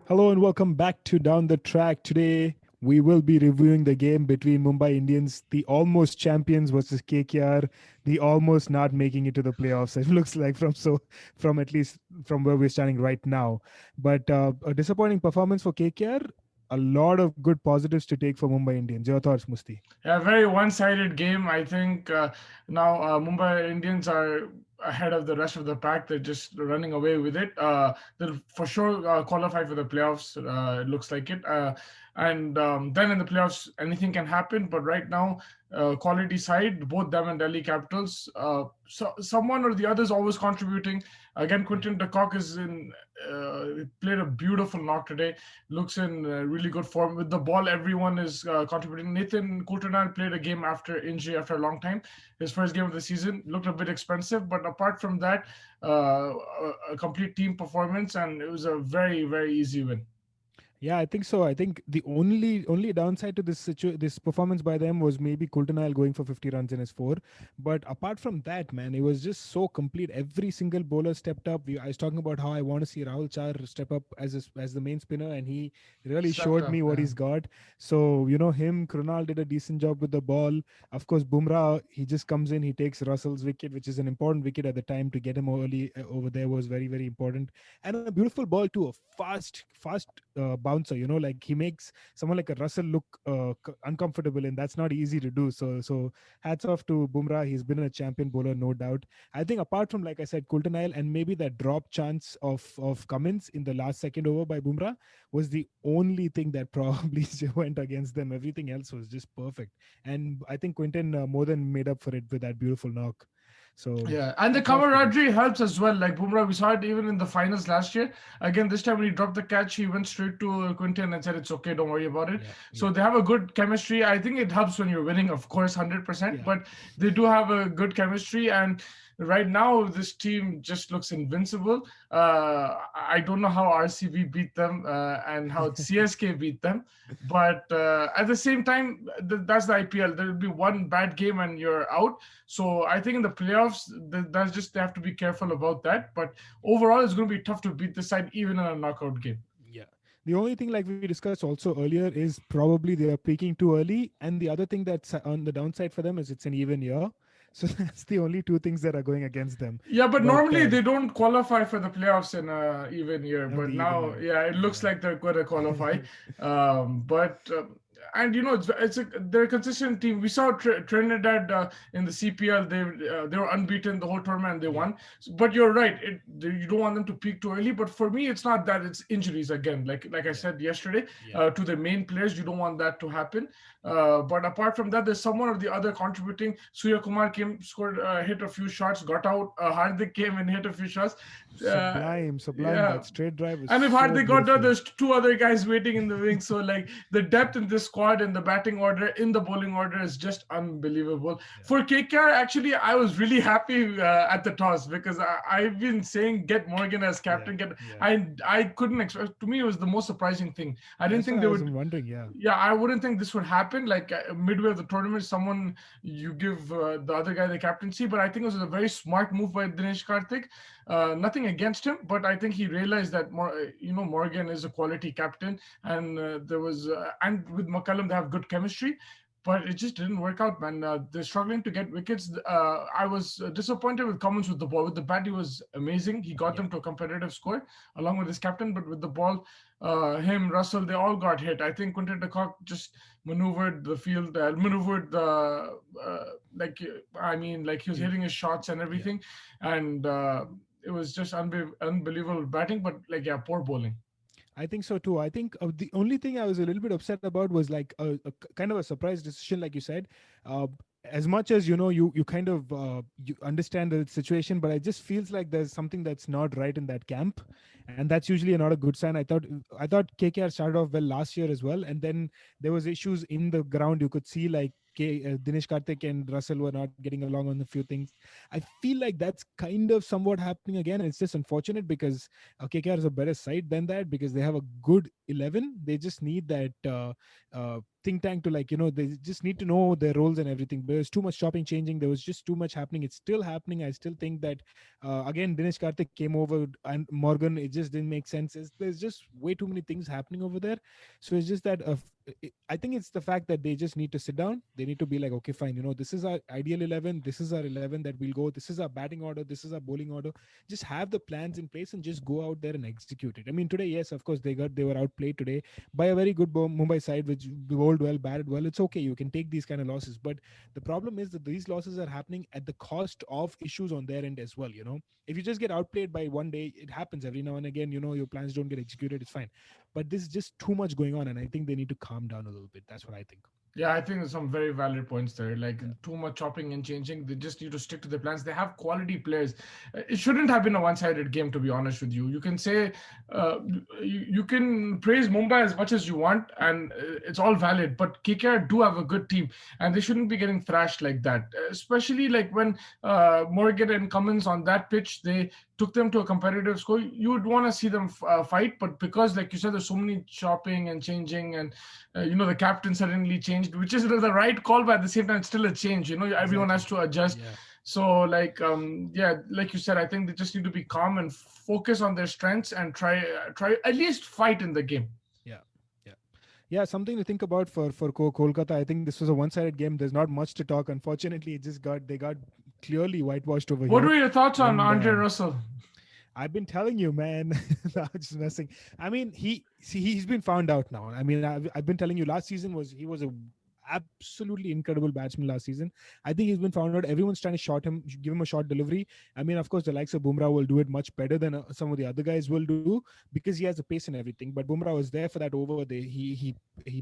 Hello and welcome back to Down the Track. Today we will be reviewing the game between Mumbai Indians, the almost champions, versus KKR, the almost not making it to the playoffs. It looks like from at least from where we're standing right now. But a disappointing performance for KKR. A lot of good positives to take for Mumbai Indians. Your thoughts, Musti? Yeah, very one-sided game. I think now Mumbai Indians are ahead of the rest of the pack. They're just running away with it. They'll for sure qualify for the playoffs. It looks like it. And then in the playoffs, anything can happen. But right now, quality side, both them and Delhi Capitals, so someone or the other is always contributing. Again, Yeah. Quinton is in. Played a beautiful knock today. Looks in really good form with the ball. Everyone is contributing. Nathan Coulter played a game after injury after a long time. His first game of the season looked a bit expensive, but apart from that, a complete team performance, and it was a very easy win. Yeah, I think so. I think the only downside to this performance by them was maybe Coulter going for 50 runs in his four. But apart from that, man, it was just so complete. Every single bowler stepped up. I was talking about how I want to see Rahul Char step up as the main spinner, and he really Stepped showed me up. what he's got. So him, Krunal did a decent job with the ball. Of course, Bumrah, he just comes in, he takes Russell's wicket, which is an important wicket at the time. To get him early over there was very important, and a beautiful ball too, a fast bouncer. Like he makes someone like a Russell look uncomfortable, and that's not easy to do. So hats off to Bumrah. He's been a champion bowler, no doubt. I think apart from, like I said, Coulter and maybe that drop chance of Cummins in the last second over by Bumrah was the only thing that probably went against them. Everything else was just perfect, and I think Quinton more than made up for it with that beautiful knock. So Yeah, and the hats off to them. camaraderie helps as well. Like Bumrah, we saw it even in the finals last year. Again, this time when he dropped the catch, he went straight to Quinton and said, "It's okay, don't worry about it." Yeah, So yeah, they have a good chemistry. I think it helps when you're winning, of course, 100%. yeah. But they do have a good chemistry, and right now this team just looks invincible. I don't know how RCB beat them and how CSK beat them, but at the same time, that's the IPL. There will be one bad game and you're out. So I think in the playoffs, that's just they have to be careful about that. But overall, it's going to be tough to beat this side even in a knockout game. Yeah. The only thing, like we discussed also earlier, is probably they are peaking too early. And the other thing that's on the downside for them is it's an even year. So that's the only two things that are going against them. Yeah, but But normally they don't qualify for the playoffs in a even year. on the But even now, year. yeah, it looks Yeah. like they're going to qualify. But and they're a consistent team. We saw Trinidad in the CPL. They were unbeaten the whole tournament and they Yeah. won. But you're right. You don't want them to peak too early. But for me, it's not that. It's injuries again. Like I Yeah. said yesterday, Yeah. to the main players, you don't want that to happen. But apart from that, there's someone or the other contributing. Surya Kumar came, scored, hit a few shots, got out. Hardik came and hit a few shots. Uh, Sublime. yeah. That straight drive was And if so Hardik got out, beautiful. there's two other guys waiting in the wings. So like the depth in this squad in the batting order, in the bowling order is just unbelievable. Yeah. For KKR, actually, I was really happy at the toss because I've been saying get Morgan as Yeah. captain. Get Yeah. I couldn't expect. To me, it was the most surprising thing. I didn't That's what think I they was would. wondering. Yeah. Yeah, I wouldn't think this would happen. Like midway of the tournament, someone you give the other guy the captaincy, but I think it was a very smart move by Dinesh Karthik. Nothing against him, but I think he realized that Morgan is a quality captain, and there was and with McCallum they have good chemistry. But it just didn't work out, man. They're struggling to get wickets. I was disappointed with Cummins with the ball. With the bat, he was amazing. He got Yeah. them to a competitive score along with his captain. But with the ball, him, Russell, they all got hit. I think Quinton de Kock just maneuvered the field, maneuvered the like he was Yeah. hitting his shots and Yeah. everything, and it was just unbelievable batting. But like yeah, poor bowling. I think so too. I think the only thing I was a little bit upset about was like kind of a surprise decision, like you said. Uh, as much as you kind of you understand the situation, but it just feels like there's something that's not right in that camp, and that's usually not a good sign. I thought KKR started off well last year as well, and then there was issues in the ground. You could see like Dinesh Karthik and Russell were not getting along on a few things. I feel like that's kind of somewhat happening again. And it's just unfortunate because KKR is a better side than that because they have a good 11. They just need that think tank to, like, they just need to know their roles and everything. There's too much chopping, changing. There was just too much happening. It's still happening. I still think that again, Dinesh Karthik came over and Morgan. It just didn't make sense. There's just way too many things happening over there. So it's just that I think it's the fact that they just need to sit down. They need to be like, okay, fine. This is our ideal 11. This is our 11 that we'll go. This is our batting order. This is our bowling order. Just have the plans in place and just go out there and execute it. I mean, today, yes, of course, they were outplayed today by a very good Mumbai side, which bowled well, batted well. It's okay. You can take these kind of losses. But the problem is that these losses are happening at the cost of issues on their end as well. If you just get outplayed by one day, it happens every now and again. Your plans don't get executed. It's fine. But this is just too much going on. And I think they need to calm down a little bit. That's what I think. Yeah, I think there's some very valid points there. Like Yeah. too much chopping and changing. They just need to stick to their plans. They have quality players. It shouldn't have been a one-sided game, to be honest with you. You can say, you can praise Mumbai as much as you want, and it's all valid. But KKR do have a good team, and they shouldn't be getting thrashed like that. Especially like when Morgan and Cummins on that pitch, they took them to a competitive score. You would want to see them fight, but because, like you said, there's so many chopping and changing, and the captain suddenly changed, which is the right call, but at the same time, it's still a change. Everyone has Exactly. to adjust. Yeah. So, like, yeah, like you said, I think they just need to be calm and focus on their strengths and try at least fight in the game. Yeah. Yeah. Yeah, something to think about for Kolkata. I think this was a one-sided game. There's not much to talk. Unfortunately, they got clearly whitewashed over What here, were your thoughts on and Andre Russell? I've been telling you, man. I'm just messing. I mean, he's been found out now. I mean, I've been telling you. Last season he was a absolutely incredible batsman last season. I think he's been found out. Everyone's trying to give him a short delivery. I mean, of course, the likes of Bumrah will do it much better than some of the other guys will do because he has the pace and everything. But Bumrah was there for that over. He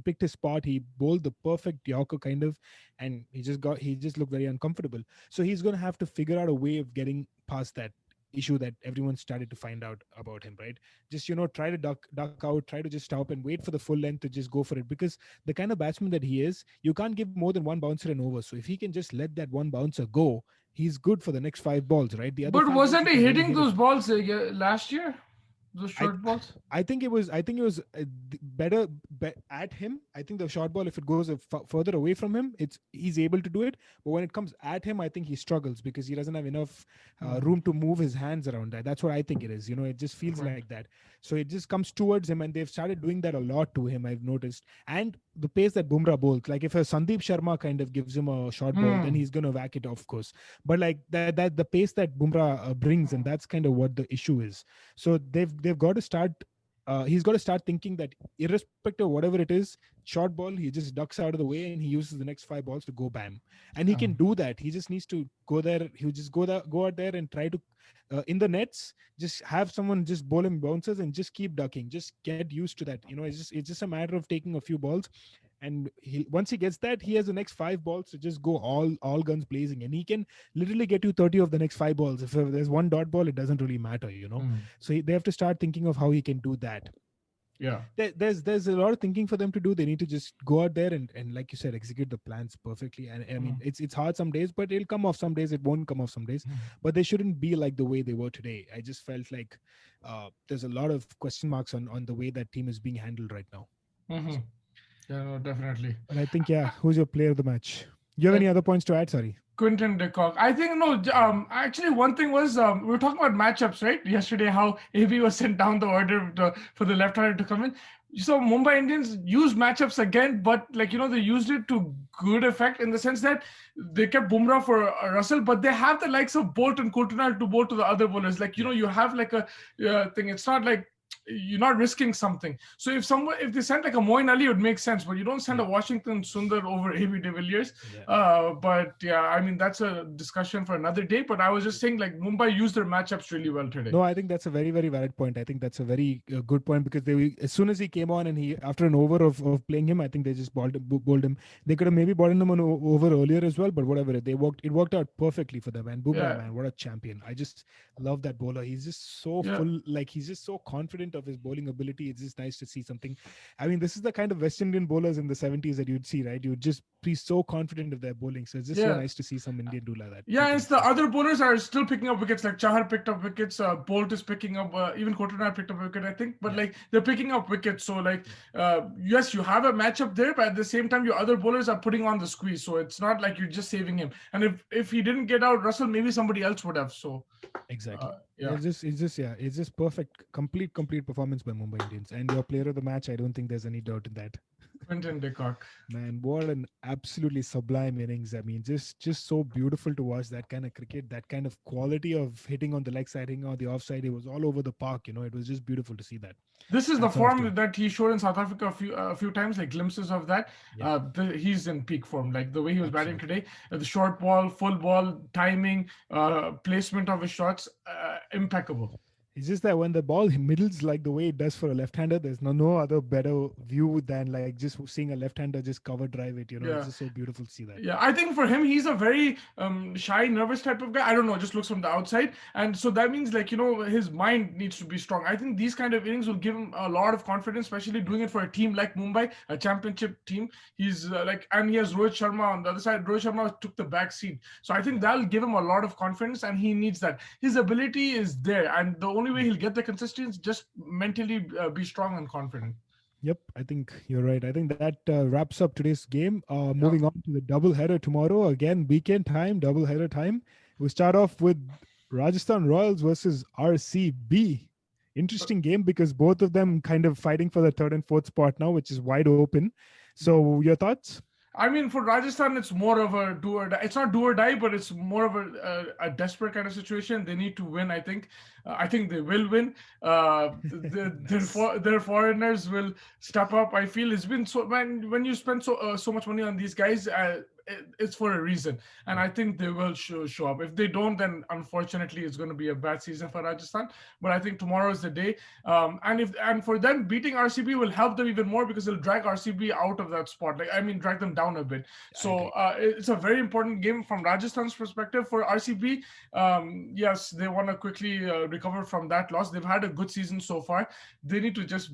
picked his spot. He bowled the perfect Yorker kind of, and he just looked very uncomfortable. So he's going to have to figure out a way of getting past that issue that everyone started to find out about him, right? Just try to duck out, try to just stop and wait for the full length to just go for it, because the kind of batsman that he is, you can't give more than one bouncer and over. So if he can just let that one bouncer go, he's good for the next five balls, right? The other But five balls wasn't he he can really hitting hit it. those balls last year? Those I short balls? I think it was better at him. I think the short ball, if it goes further away from him, he's able to do it. But when it comes at him, I think he struggles because he doesn't have enough Hmm. room to move his hands around that. That's what I think it is. It just Good feels point. like that. So it just comes towards him, and they've started doing that a lot to him. I've noticed, and the pace that Bumrah bowls, like if a Sandeep Sharma kind of gives him a short ball, then Hmm. he's gonna whack it, of course. But like that the pace that Bumrah brings, and that's kind of what the issue is. So they've got to start. He's got to start thinking that irrespective of whatever it is, short ball, he just ducks out of the way and he uses the next five balls to go bam, and he can Um, do that. He just needs to go there. He'll just go out there and try to in the nets, just have someone just bowl him bounces and just keep ducking. Just get used to that. It's just a matter of taking a few balls, and once he gets that, he has the next five balls to just go all guns blazing, and he can literally get you 30 of the next five balls. If there's one dot ball, it doesn't really matter. hmm. So they have to start thinking of how he can do that. Yeah. There's a lot of thinking for them to do. They need to just go out there and like you said, execute the plans perfectly. And I mean, Hmm. it's hard some days, but it'll come off some days. It won't come off some days. But they shouldn't be like the way they were today. I just felt like there's a lot of question marks on the way that team is being handled right now. Hmm. So, Yeah, no, definitely. but I think, yeah, who's your player of the match? You have any other points to add? Sorry. Quinton de Kock. I think no. Actually, one thing was we were talking about matchups, right? Yesterday, how AB was sent down the order for the left-hander to come in. So Mumbai Indians used matchups again, but like they used it to good effect in the sense that they kept Bumrah for Russell, but they have the likes of Bolt and Coulter to bowl to the other bowlers. Like Yeah. you have like a thing. It's not like you're not risking something. So if they sent like a Moin Ali, it would make sense, but you don't send Yeah. a Washington Sundar over AB de Villiers. Yeah. But yeah, I mean that's a discussion for another day. But I was just saying like Mumbai used their matchups really well today. No, I think that's a very, very valid point. I think that's a very good point because as soon as he came on and he, after an over of playing him, I think they just bowled him. They could have maybe bowled him on over earlier as well, but whatever. It worked out perfectly for them. And Bumrah, Yeah, man, what a champion! I just love that bowler. He's just so yeah. full, like he's just so confident of his bowling ability. It's just nice to see something. I mean, this is the kind of West Indian bowlers in the 70s that you'd see, right? You'd just be so confident of their bowling. So it's just so Yeah. nice to see some Indian do like that. Yeah, Pretty and it's much. the other bowlers are still picking up wickets. Like Chahar picked up wickets, Bolt is picking up, even Quinton picked up a wicket, I think. But Yeah. like they're picking up wickets. So like, yes, you have a matchup there, but at the same time, your other bowlers are putting on the squeeze. So it's not like you're just saving him. And if he didn't get out Russell, maybe somebody else would have. So Exactly. yeah, It's just perfect, complete performance by Mumbai Indians. And your player of the match, I don't think there's any doubt in that. Quinton de Kock. Man, what an absolutely sublime innings. I mean, just so beautiful to watch that kind of cricket, that kind of quality of hitting on the leg side, hitting on the offside. It was all over the park, it was just beautiful to see that. This is the Hats off to form him. that he showed in South Africa a few times, like glimpses of that. Yeah, He's in peak form, like the way he was batting absolutely. today. The short ball, full ball, timing, placement of his shots, impeccable. It's just that when the ball middles like the way it does for a left-hander, there's no other better view than like just seeing a left-hander just cover drive it. It's Yeah. just so beautiful to see that. Yeah, I think for him, he's a very shy, nervous type of guy. I don't know, just looks from the outside. And so that means, like, his mind needs to be strong. I think these kind of innings will give him a lot of confidence, especially doing it for a team like Mumbai, a championship team. He's and he has Rohit Sharma on the other side. Rohit Sharma took the back seat. So I think that'll give him a lot of confidence, and he needs that. His ability is there. And the only way he'll get the consistency is just mentally be strong and confident. Yep, I think you're right. I think that wraps up today's game. Yeah. Moving on to the double header tomorrow. Again, weekend time, double header time. We start off with Rajasthan Royals versus RCB. Interesting game because both of them kind of fighting for the third and fourth spot now, which is wide open. So, your thoughts? I mean, for Rajasthan, it's more of a do or die. It's not do or die, but it's more of a desperate kind of situation. They need to win. I think they will win. Nice. Their foreigners will step up. I feel it's been so when you spend so much money on these guys. It's for a reason, and Yeah, I think they will show up. If they don't, then unfortunately it's going to be a bad season for Rajasthan. But I think tomorrow is the day, and for them beating RCB will help them even more because it'll drag RCB out of that spot. Like I mean, drag them down a bit. I So agree. it's a very important game from Rajasthan's perspective. For RCB, yes, they want to quickly recover from that loss. They've had a good season so far. They need to just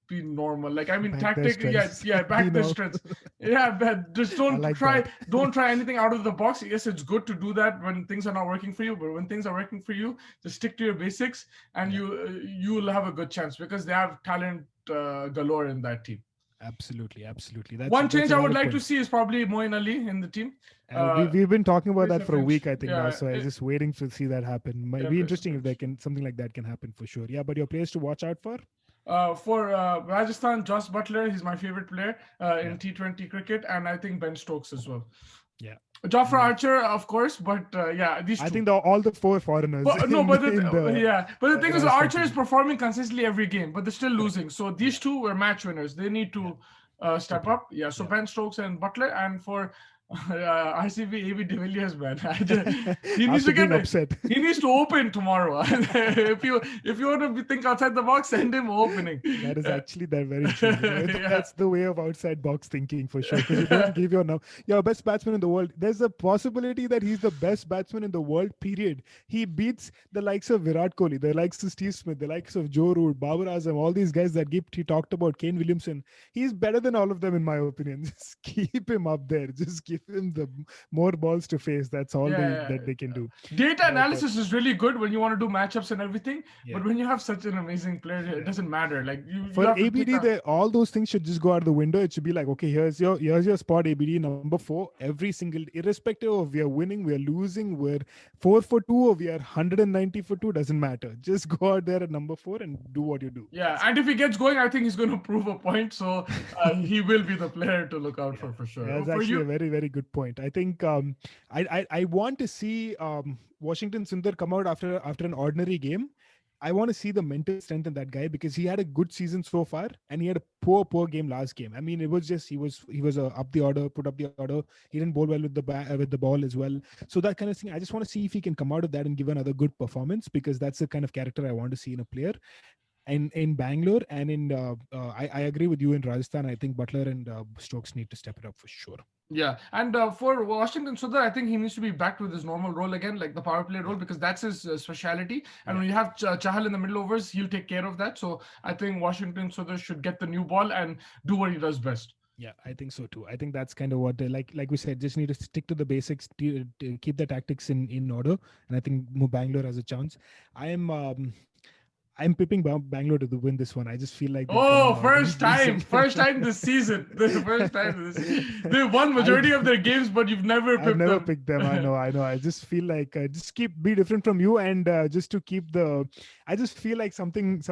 be normal. Like I mean, Back their tactic, yeah, strengths. yeah, Be back the normal. strengths. Yeah, but just I like that. don't try anything out of the box. Yes, it's good to do that when things are not working for you, but when things are working for you, just stick to your basics, and Yeah. you will have a good chance because they have talent galore in that team. Absolutely. One That's change a I would valid like to point. see is probably Moeen Ali in the team. We we've been talking about Place that a for a Finch. week, I think now. Yeah, So I'm just waiting to see that happen. Might yeah, be place a interesting if there Finch. can something like that can happen for sure. Yeah, but your players to watch out for? For Rajasthan, Joss Butler, he's my favorite player Yeah, in T20 cricket, and I think Ben Stokes as well. yeah. Jofra Mm. Archer, of course, but yeah, these I two. think all the four foreigners But no, in the but the thing is, Rajasthan Archer is team. performing consistently every game, but they're still Correct. losing. So these Yeah, two were match winners. They need yeah. to Step step it up. up. Yeah. So Yeah. Ben Stokes and Butler, and for RCB, AB de Villiers, man, he needs After to being get. upset. He needs to open tomorrow. If you want to think outside the box, send him opening. That is Uh, actually that very true. yeah. That's the way of outside box thinking for sure. Because you don't give your best batsman in the world. There's a possibility that he's the best batsman in the world. Period. He beats the likes of Virat Kohli, the likes of Steve Smith, the likes of Joe Root, Babar Azam, all these guys that he talked about. Kane Williamson. He's better than all of them in my opinion. Just keep him up there. Just give him the more balls to face. That's all Yeah, that they can do. data But analysis is really good when you want to do matchups and everything, yeah. but when you have such an amazing player, it Yeah. doesn't matter. Like you For have to take ABD, a all those things should just go out the window. It should be like, okay, here's your spot, ABD number four. Every single, irrespective of we are winning, we are losing, we're 4 for 2 or we are 190 for 2, doesn't matter. Just go out there at number four and do what you do. yeah, That's it. and if he gets going, I think he's going to prove a point. So he will be the player to look out Yeah, for yeah, sure. that's For actually a you, very very good point. I think I want to see Washington Sundar come out after an ordinary game. I want to see the mental strength in that guy because he had a good season so far and he had a poor game last game. I mean, it was just he was up the order, put up the order. He didn't bowl well with with the ball as well. So that kind of thing. I just want to see if he can come out of that and give another good performance because that's the kind of character I want to see in a player. And in Bangalore and in I agree with you in Rajasthan. I think Butler and Stokes need to step it up for sure. Yeah, and for Washington Sundar, I think he needs to be back with his normal role again, like the power play role, Yeah, because that's his speciality. And yeah. when you have Chahal in the middle overs, he'll take care of that. So I think Washington Sundar should get the new ball and do what he does best. Yeah, I think so too. I think that's kind of what like we said, just need to stick to the basics, to keep the tactics in order, and I think Bangalore has a chance. I am I'm pipping Bangalore to win this one. I just feel like they'll come Oh, out losing. first time this season, the first time this, they won I majority of their games, but you've never I've pipped never them. picked them. I know, I know. I just feel like just keep be different from you, and just to keep the. I just feel like something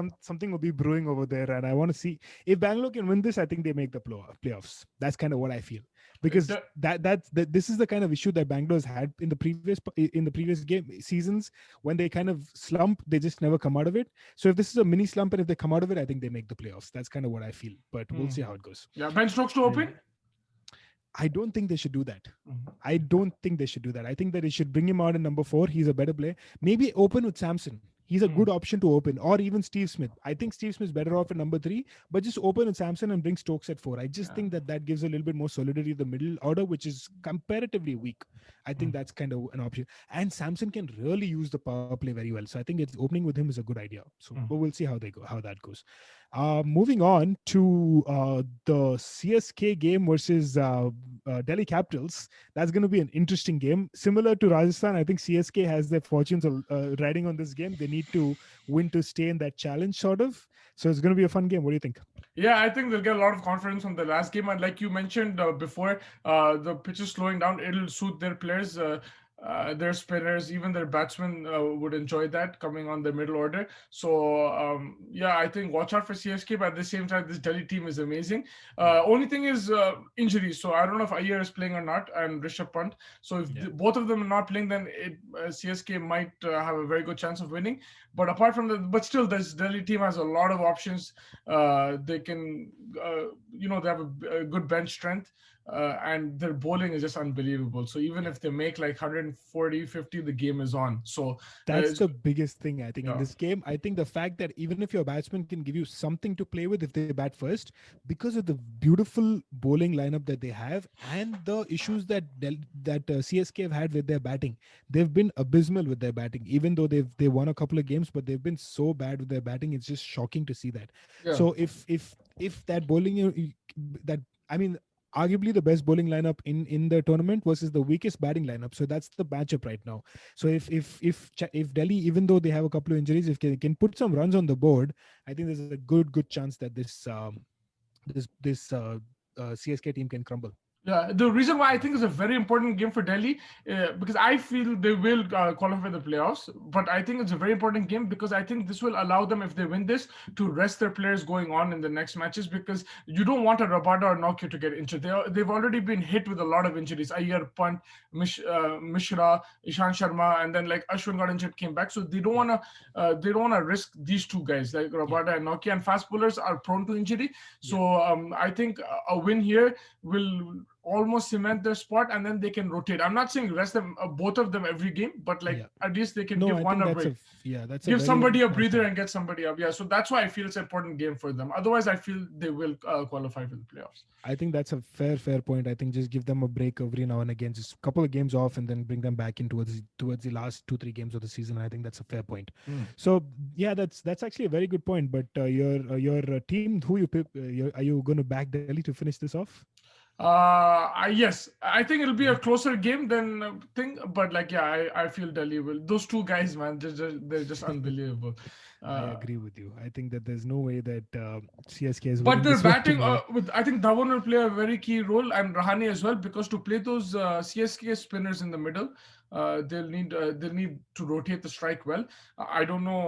will be brewing over there, and I want to see if Bangalore can win this. I think they make the playoffs. That's kind of what I feel, because The- this is the kind of issue that Bangalore's had in the previous game seasons, when they kind of slump, they just never come out of it. So if this is a mini slump and if they come out of it, I think they make the playoffs. That's kind of what I feel, but we'll Hmm. see how it goes. Yeah, Ben Stokes to open. I don't think they should do that. Mhm. I don't think they should do that. I think that they should bring him out in number 4. He's a better player. Maybe open with Samson. He's a Mm. good option to open, or even Steve Smith. I think Steve Smith's better off at number 3, but just open with Samson and bring Stokes at 4. I just Yeah. think that that gives a little bit more solidity to the middle order, which is comparatively weak. I think Mm. that's kind of an option. And Samson can really use the power play very well. So I think it's opening with him is a good idea. So, Mm. but we'll see how that goes. Moving on to the CSK game versus Delhi Capitals. That's going to be an interesting game. Similar to Rajasthan, I think CSK has their fortunes riding on this game. They need to win to stay in that challenge, sort of. So it's going to be a fun game. What do you think? Yeah, I think they'll get a lot of confidence from the last game, and like you mentioned before, the pitch is slowing down. It'll suit their players, their spinners, even their batsmen would enjoy that coming on the middle order. So yeah, I think watch out for CSK. But at the same time, this Delhi team is amazing. Yeah, Only thing is injuries. So I don't know if Iyer is playing or not, and Rishabh Pant. So if yeah. both of them are not playing, then CSK might have a very good chance of winning. But apart from that, but still, this Delhi team has a lot of options. They can, they have a good bench strength, and their bowling is just unbelievable. So even Yeah. if they make like 140, 50, the game is on. So That's it's, the biggest thing, I think, in yeah, this game. I think the fact that even if your batsman can give you something to play with if they bat first, because of the beautiful bowling lineup that they have and the issues that CSK have had with their batting, they've been abysmal with their batting. Even though they won a couple of games, but they've been so bad with their batting. It's just shocking to see that. yeah. So if that bowling that I mean, arguably the best bowling lineup in the tournament versus the weakest batting lineup. So that's the matchup right now. So if Delhi, even though they have a couple of injuries, if they can put some runs on the board, I think there's a good chance that this CSK team can crumble. Yeah, the reason why I think it's a very important game for Delhi, because I feel they will qualify for the playoffs. But I think it's a very important game because I think this will allow them, if they win this, to rest their players going on in the next matches. Because you don't want a Rabada or Nokia to get injured. They've already been hit with a lot of injuries. Iyer, Pant, Mishra, Ishan Sharma, and then like Ashwin got injured, came back. So Yeah, they don't want to risk these two guys like yeah, Rabada and Nokia. And fast bowlers are prone to injury. yeah, So I think a win here will almost cement their spot, and then they can rotate. I'm not saying rest them both of them every game, but like yeah. at least they can No, give I one think a break, that's a give very somebody a fair breather point. and get somebody up. Yeah, so that's why I feel it's an important game for them. Otherwise, I feel they will qualify for the playoffs. I think that's a fair point. I think just give them a break every now and again, just a couple of games off, and then bring them back in towards the last 2-3 games of the season. I think that's a fair point. Hmm. So yeah, that's actually a very good point. But your team, who you pick, are you going to back Delhi to finish this off? Yes, I think it'll be Yeah. a closer game than thing, but like yeah, I feel Delhi will. Those two guys, man, they're just unbelievable. I Uh, agree with you. I think that there's no way that CSK is But winning their this one batting tomorrow. with I think Dhawan will play a very key role, and Rahane as well, because to play those CSK spinners in the middle, they'll need to rotate the strike well. I don't know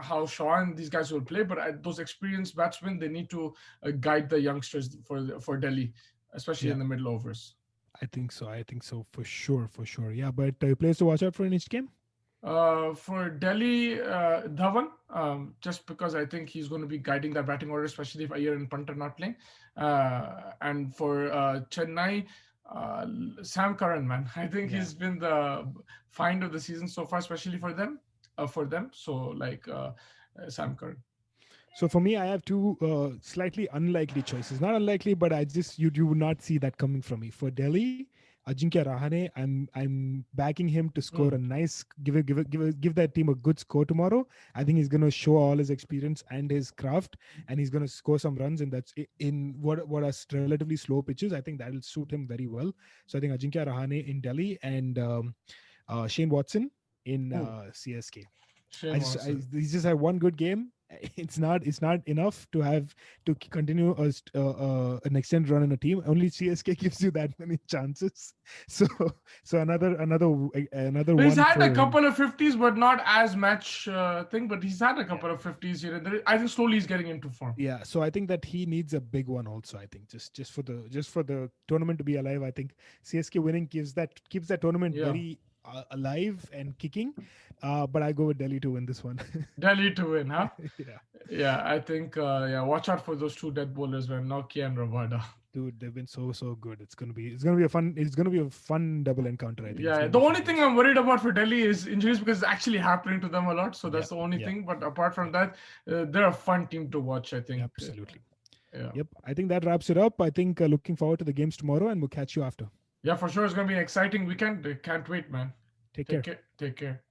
how Shaw and these guys will play, but those experienced batsmen, they need to guide the youngsters for Delhi, especially Yeah, in the middle overs. I think so. I think so for sure, for sure. Yeah, but players to watch out for in each game. For Delhi, Dhawan, just because I think he's going to be guiding that batting order, especially if Iyer and Pant are not playing. And for Chennai, Sam Curran, man, I think Yeah. he's been the find of the season so far, especially for them. So like Sam Curran. So for me, I have two slightly unlikely choices. Not unlikely, but I just you would not see that coming from me. For Delhi, Ajinkya Rahane, I'm backing him to score a Mm. nice give that team a good score tomorrow. I think he's going to show all his experience and his craft, and he's going to score some runs. And that's in what are relatively slow pitches. I think that'll suit him very well. So I think Ajinkya Rahane in Delhi and Shane Watson in Ooh, CSK. Shane Watson. He just had one good game. It's not enough to have to continue an extended run in a team. Only CSK gives you that many chances. So so another He's one had a for him. couple of 50s, but not as much thing. But he's had a Yeah. couple of 50s here and there. I think slowly he's getting into form. Yeah, so I think that he needs a big one also. I think just for the tournament to be alive. I think CSK winning keeps that tournament Yeah, very alive and kicking. But I go with Delhi to win this one. Delhi to win, huh? Yeah. Yeah, I think. Yeah, watch out for those two dead bowlers, man. Nokia and Ravada. Dude, they've been so good. It's gonna be a fun double encounter. I think it's Yeah, gonna the be only thing fabulous. I'm worried about for Delhi is injuries because it's actually happening to them a lot. So Yeah, that's the only yeah, thing. But apart from yeah, that, they're a fun team to watch. I think. absolutely. Yeah. Yep, I think that wraps it up. I think looking forward to the games tomorrow, and we'll catch you after. Yeah, for sure. It's gonna be an exciting weekend. Can't wait, man. Take Take care. care. Take care.